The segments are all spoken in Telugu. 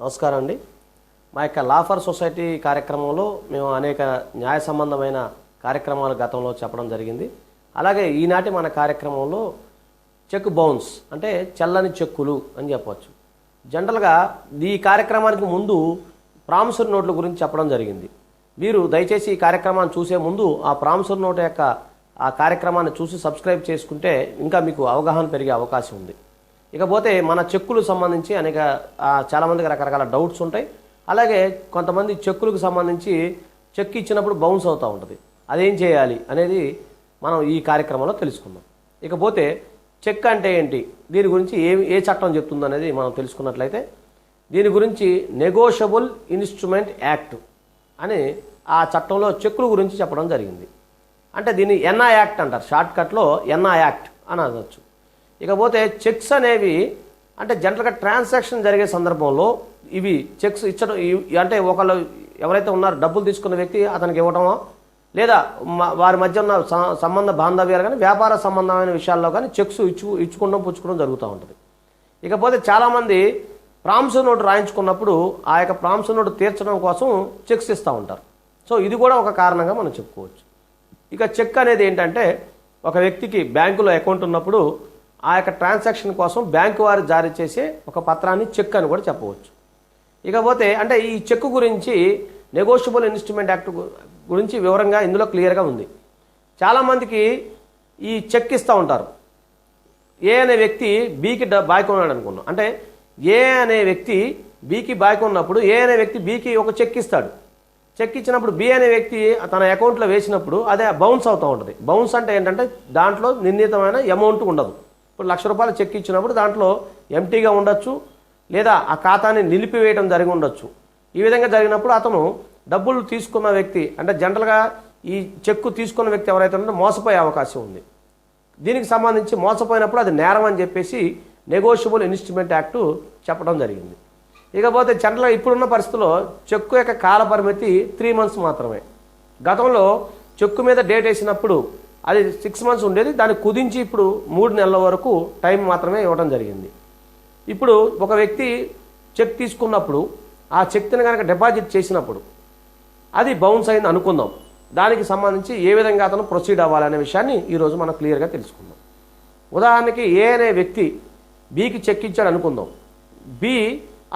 నమస్కారం అండి. మా యొక్క లాఫర్ సొసైటీ కార్యక్రమంలో మేము అనేక న్యాయ సంబంధమైన కార్యక్రమాలు గతంలో చెప్పడం జరిగింది. అలాగే ఈనాటి మన కార్యక్రమంలో చెక్ బౌన్స్ అంటే చెల్లని చెక్కులు అని చెప్పవచ్చు. జనరల్గా ఈ కార్యక్రమానికి ముందు ప్రామిసరీ నోట్ల గురించి చెప్పడం జరిగింది. మీరు దయచేసి ఈ కార్యక్రమాన్ని చూసే ముందు ఆ ప్రామిసరీ నోట్ యొక్క ఆ కార్యక్రమాన్ని చూసి సబ్స్క్రైబ్ చేసుకుంటే ఇంకా మీకు అవగాహన పెరిగే అవకాశం ఉంది. ఇకపోతే మన చెక్కులకు సంబంధించి అనేక చాలామందికి రకరకాల డౌట్స్ ఉంటాయి. అలాగే కొంతమంది చెక్కులకు సంబంధించి చెక్ ఇచ్చినప్పుడు బౌన్స్ అవుతూ ఉంటుంది. అదేం చేయాలి అనేది మనం ఈ కార్యక్రమంలో తెలుసుకుందాం. ఇకపోతే చెక్ అంటే ఏంటి, దీని గురించి ఏ చట్టం చెప్తుంది అనేది మనం తెలుసుకున్నట్లయితే దీని గురించి నెగోషియబుల్ ఇన్స్ట్రుమెంట్ యాక్ట్ అని ఆ చట్టంలో చెక్కుల గురించి చెప్పడం జరిగింది. అంటే దీన్ని ఎన్ఆ యాక్ట్ అంటారు, షార్ట్కట్లో ఎన్ఆ యాక్ట్ అని అనవచ్చు. ఇకపోతే చెక్స్ అనేవి అంటే జనరల్గా ట్రాన్సాక్షన్ జరిగే సందర్భంలో ఇవి చెక్స్ ఇచ్చడం అంటే ఒకళ్ళు ఎవరైతే ఉన్నారో డబ్బులు తీసుకున్న వ్యక్తి అతనికి ఇవ్వటమో లేదా వారి మధ్య ఉన్న సంబంధ బాంధవ్యాలు కానీ వ్యాపార సంబంధమైన విషయాల్లో కానీ చెక్స్ ఇచ్చుకోవడం పుచ్చుకోవడం జరుగుతూ ఉంటుంది. ఇకపోతే చాలామంది ప్రామిసరీ నోటు రాయించుకున్నప్పుడు ఆ యొక్క ప్రామిసరీ నోటు తీర్చడం కోసం చెక్స్ ఇస్తూ ఉంటారు. సో ఇది కూడా ఒక కారణంగా మనం చెప్పుకోవచ్చు. ఇక చెక్ అనేది ఏంటంటే ఒక వ్యక్తికి బ్యాంకులో అకౌంట్ ఉన్నప్పుడు ఆ యొక్క ట్రాన్సాక్షన్ కోసం బ్యాంకు వారు జారీ చేసే ఒక పత్రాన్ని చెక్ అని కూడా చెప్పవచ్చు. ఇకపోతే అంటే ఈ చెక్ గురించి నెగోషియబుల్ ఇన్స్ట్రుమెంట్ యాక్ట్ గురించి వివరంగా ఇందులో క్లియర్గా ఉంది. చాలామందికి ఈ చెక్ ఇస్తూ ఉంటారు. ఏ అనే వ్యక్తి బీకి బాకీ ఉన్నాడు అనుకున్నాం. అంటే ఏ అనే వ్యక్తి బీకి బాకీ ఉన్నప్పుడు ఏ అనే వ్యక్తి బీకి ఒక చెక్ ఇస్తాడు. చెక్ ఇచ్చినప్పుడు బి అనే వ్యక్తి తన అకౌంట్లో వేసినప్పుడు అదే బౌన్స్ అవుతూ ఉంటుంది. బౌన్స్ అంటే ఏంటంటే దాంట్లో నిర్ణీతమైన అమౌంట్ ఉండదు. ఇప్పుడు ₹1,00,000 చెక్ ఇచ్చినప్పుడు దాంట్లో ఎంటీగా ఉండొచ్చు, లేదా ఆ ఖాతాని నిలిపివేయడం జరిగి ఉండొచ్చు. ఈ విధంగా జరిగినప్పుడు అతను డబ్బులు తీసుకున్న వ్యక్తి అంటే జనరల్గా ఈ చెక్కు తీసుకున్న వ్యక్తి ఎవరైతే ఉన్నారో మోసపోయే అవకాశం ఉంది. దీనికి సంబంధించి మోసపోయినప్పుడు అది నేరం అని చెప్పేసి నెగోషియబుల్ ఇన్స్ట్రుమెంట్ యాక్ట్ చెప్పడం జరిగింది. ఇకపోతే జనరల్గా ఇప్పుడున్న పరిస్థితుల్లో చెక్కు యొక్క కాల పరిమితి 3 months మాత్రమే. గతంలో చెక్కు మీద డేట్ వేసినప్పుడు అది 6 months ఉండేది, దాన్ని కుదించి ఇప్పుడు 3 నెలల వరకు టైం మాత్రమే ఇవ్వడం జరిగింది. ఇప్పుడు ఒక వ్యక్తి చెక్ తీసుకున్నప్పుడు ఆ చెక్ని కనుక డిపాజిట్ చేసినప్పుడు అది బౌన్స్ అయింది అనుకుందాం. దానికి సంబంధించి ఏ విధంగా అతను ప్రొసీడ్ అవ్వాలనే విషయాన్ని ఈరోజు మనం క్లియర్గా తెలుసుకుందాం. ఉదాహరణకి ఏ అనే వ్యక్తి బికి చెక్ ఇచ్చాడు అనుకుందాం. బి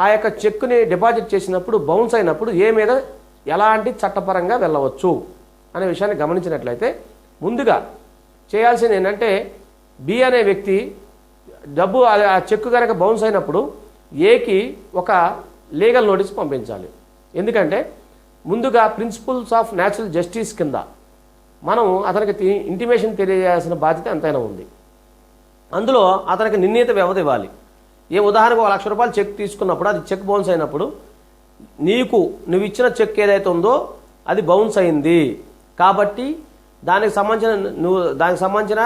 ఆ యొక్క చెక్ని డిపాజిట్ చేసినప్పుడు బౌన్స్ అయినప్పుడు ఏ మీద ఎలాంటి చట్టపరంగా వెళ్ళవచ్చు అనే విషయాన్ని గమనించినట్లయితే ముందుగా చేయాల్సింది ఏంటంటే బి అనే వ్యక్తి డబ్బు ఆ చెక్ కనుక బౌన్స్ అయినప్పుడు ఏకి ఒక లీగల్ నోటీస్ పంపించాలి. ఎందుకంటే ముందుగా ప్రిన్సిపల్స్ ఆఫ్ న్యాచురల్ జస్టిస్ కింద మనం అతనికి ఇంటిమేషన్ తెలియజేయాల్సిన బాధ్యత ఎంతైనా ఉంది. అందులో అతనికి నిర్ణీత వ్యవధి ఇవ్వాలి. ఉదాహరణకు ₹1,00,000 చెక్ తీసుకున్నప్పుడు అది చెక్ బౌన్స్ అయినప్పుడు నువ్వు ఇచ్చిన చెక్ ఏదైతే ఉందో అది బౌన్స్ అయింది కాబట్టి దానికి సంబంధించిన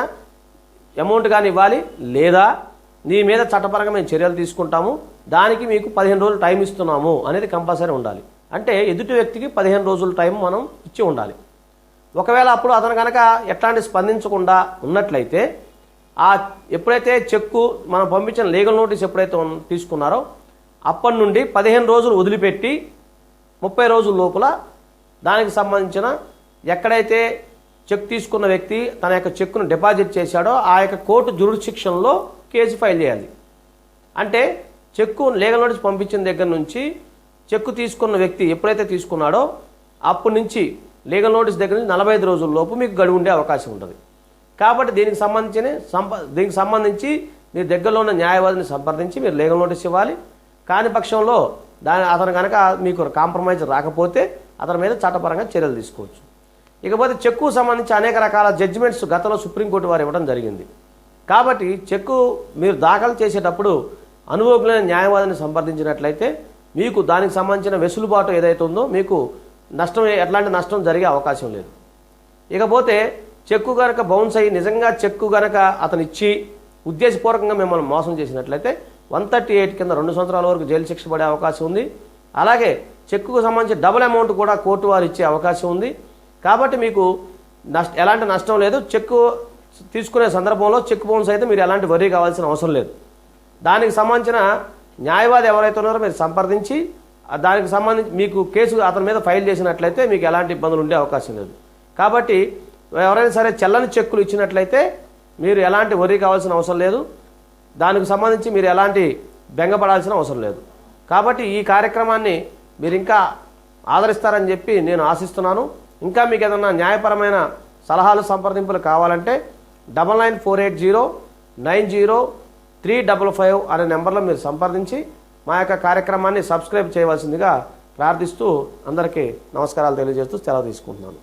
అమౌంట్ కానీ ఇవ్వాలి, లేదా నీ మీద చట్టపరంగా మేము చర్యలు తీసుకుంటాము, దానికి మీకు 15 రోజులు టైం ఇస్తున్నాము అనేది కంపల్సరీ ఉండాలి. అంటే ఎదుటి వ్యక్తికి 15 రోజుల టైం మనం ఇచ్చి ఉండాలి. ఒకవేళ అప్పుడు అతను కనుక ఎట్లాంటి స్పందించకుండా ఉన్నట్లయితే ఎప్పుడైతే చెక్కు మనం పంపించిన లీగల్ నోటీస్ ఎప్పుడైతే తీసుకున్నారో అప్పటి నుండి 15 రోజులు వదిలిపెట్టి 30 రోజుల లోపల దానికి సంబంధించిన ఎక్కడైతే చెక్ తీసుకున్న వ్యక్తి తన యొక్క చెక్కును డిపాజిట్ చేశాడో ఆ యొక్క కోర్టు జ్యూరిస్డిక్షన్లో కేసు ఫైల్ చేయాలి. అంటే చెక్కు లీగల్ నోటీస్ పంపించిన దగ్గర నుంచి చెక్కు తీసుకున్న వ్యక్తి ఎప్పుడైతే తీసుకున్నాడో అప్పటి నుంచి లీగల్ నోటీస్ దగ్గర నుంచి 45 రోజుల లోపు మీకు గడువు ఉండే అవకాశం ఉంటుంది. కాబట్టి దీనికి సంబంధించి మీరు దగ్గరలో ఉన్న న్యాయవాదిని సంప్రదించి మీరు లీగల్ నోటీస్ ఇవ్వాలి. కాని పక్షంలో అతను కనుక మీకు కాంప్రమైజ్ రాకపోతే అతని మీద చట్టపరంగా చర్యలు తీసుకోవచ్చు. ఇకపోతే చెక్కు సంబంధించి అనేక రకాల జడ్జిమెంట్స్ గతంలో సుప్రీంకోర్టు వారు ఇవ్వడం జరిగింది. కాబట్టి చెక్కు మీరు దాఖలు చేసేటప్పుడు అనుభవజ్ఞులైన న్యాయవాదిని సంప్రదించినట్లయితే మీకు దానికి సంబంధించిన వెసులుబాటు ఏదైతే ఉందో మీకు ఎట్లాంటి నష్టం జరిగే అవకాశం లేదు. ఇకపోతే చెక్కు కనుక బౌన్స్ అయ్యి నిజంగా చెక్కు కనుక అతను ఇచ్చి ఉద్దేశపూర్వకంగా మిమ్మల్ని మోసం చేసినట్లయితే 138 కింద 2 సంవత్సరాల వరకు జైలు శిక్ష పడే అవకాశం ఉంది. అలాగే చెక్కుకు సంబంధించి డబుల్ అమౌంట్ కూడా కోర్టు వారు ఇచ్చే అవకాశం ఉంది. కాబట్టి మీకు ఎలాంటి నష్టం లేదు. చెక్కు తీసుకునే సందర్భంలో చెక్ బౌన్స్ అయితే మీరు ఎలాంటి వరీ కావాల్సిన అవసరం లేదు. దానికి సంబంధించిన న్యాయవాది ఎవరైతే ఉన్నారో మీరు సంప్రదించి దానికి సంబంధించి మీకు కేసు అతని మీద ఫైల్ చేసినట్లయితే మీకు ఎలాంటి ఇబ్బందులు ఉండే అవకాశం లేదు. కాబట్టి ఎవరైనా సరే చెల్లని చెక్కులు ఇచ్చినట్లయితే మీరు ఎలాంటి వరి కావాల్సిన అవసరం లేదు, దానికి సంబంధించి మీరు ఎలాంటి బెంగపడాల్సిన అవసరం లేదు. కాబట్టి ఈ కార్యక్రమాన్ని మీరు ఇంకా ఆదరిస్తారని చెప్పి నేను ఆశిస్తున్నాను. ఇంకా మీకు ఏదన్నా న్యాయపరమైన సలహాలు సంప్రదింపులు కావాలంటే 9948090355 అనే నెంబర్లో మీరు సంప్రదించి మా యొక్క కార్యక్రమాన్ని సబ్స్క్రైబ్ చేయవలసిందిగా ప్రార్థిస్తూ అందరికీ నమస్కారాలు తెలియజేస్తూ సెలవు తీసుకుంటున్నాను.